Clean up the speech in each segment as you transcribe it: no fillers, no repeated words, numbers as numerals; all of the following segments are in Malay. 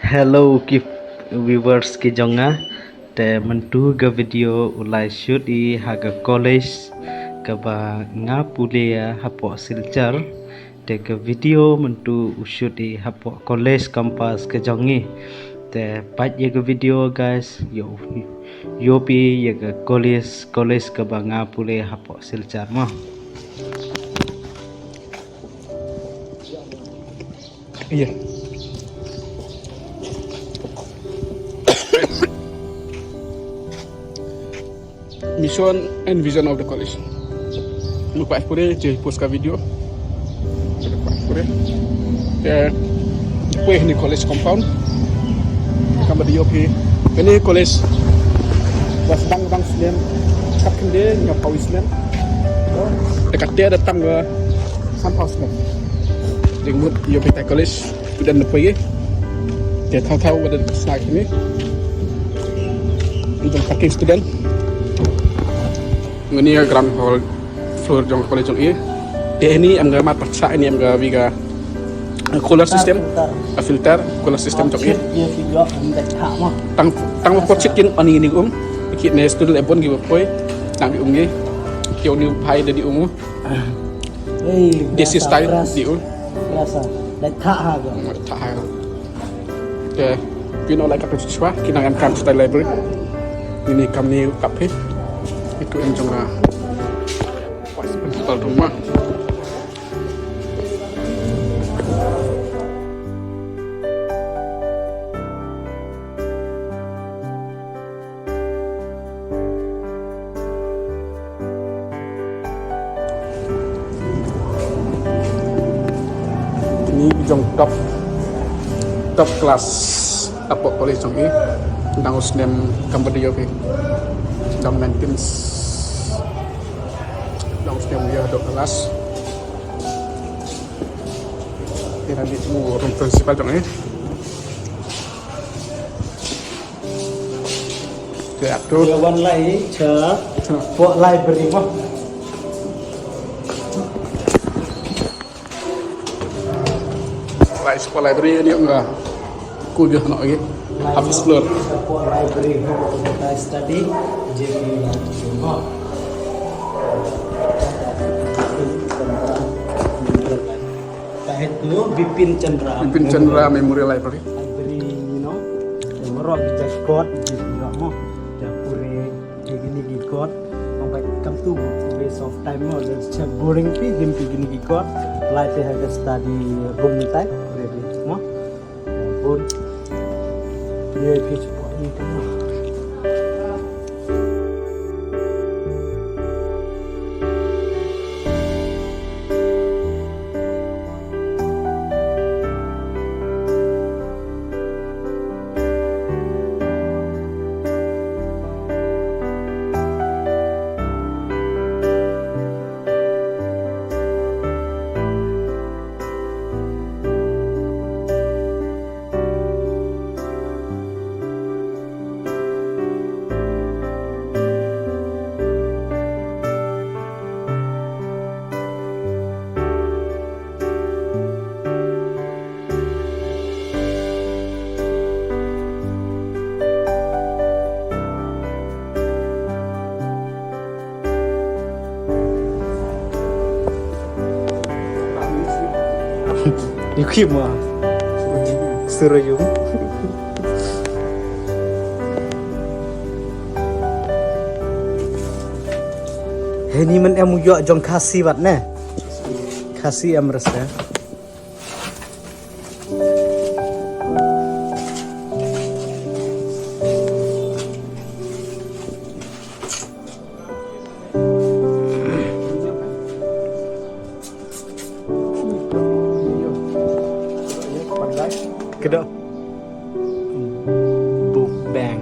Hello viewers ki jonga te mentu ga video ulai shoot I haga college ka ba nga pulia hapo silchar te ka video mentu shoot I hapo college campus ke jongi te pat ye ga video guys yo pi ye ga college ka ba nga pulia hapo silchar mo. Iya. Mission and vision of the college. Lupa ekore je post ka video. Lupa ekore. Ya, depois ni college compound. Kamba di yopi. Ini college was bang Islam. Kap kende nyapau Islam. Dekat dia datang ke sampau Islam. Dengan yopi tak college student depois. Dia tahu ada slide ini. Untuk parking student. Ini ground hall floor jong college jong ini. Ini am ga mat paksa ini am ga viga cooler system, filter cooler system jong ini. Tang mo pochet kin ani ni kit ne student ebon gi poi nang di gi. Kyo ni pai de di This is style di Rasa dak ha ga. Tak ha. Okay, you know like apa siswa kinang am kam style library. Ini kami kape. Itu yang jangka principal rumah. Ini jong top kelas apa oleh jong ini tentang usnem Cambodia ke jam 19 yang dia dok kelas kira di room principal dong ini diatur Wan lai chờ bộ library mo. like sekolah library dia enggak cool dia nak lagi habis floor Bộ library ho kita study JP mo. Kahit tu Bipin Chandra Memorial Library. Library, yang merok kita kot di mo. Dapure gini kot. Sampai come to waste of time mo. Just boring pi gini kot. Like they have study room ni type ready mo. Pun dia pitch point ni kan. Yukim ah, serayum. Ini man emu yo jong kasih wat ne, kasih am rasa. Kedok book bank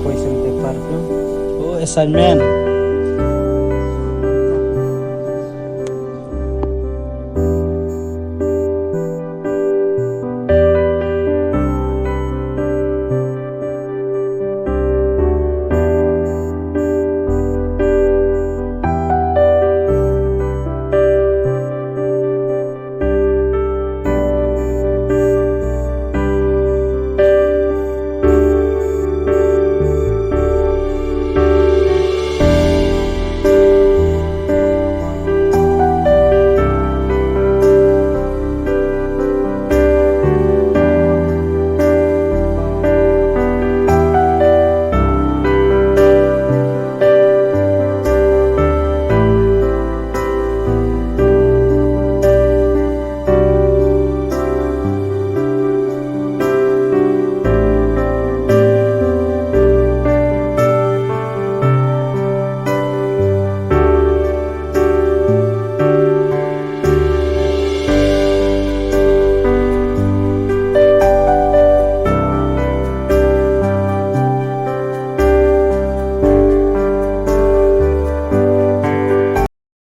question paper tu assignment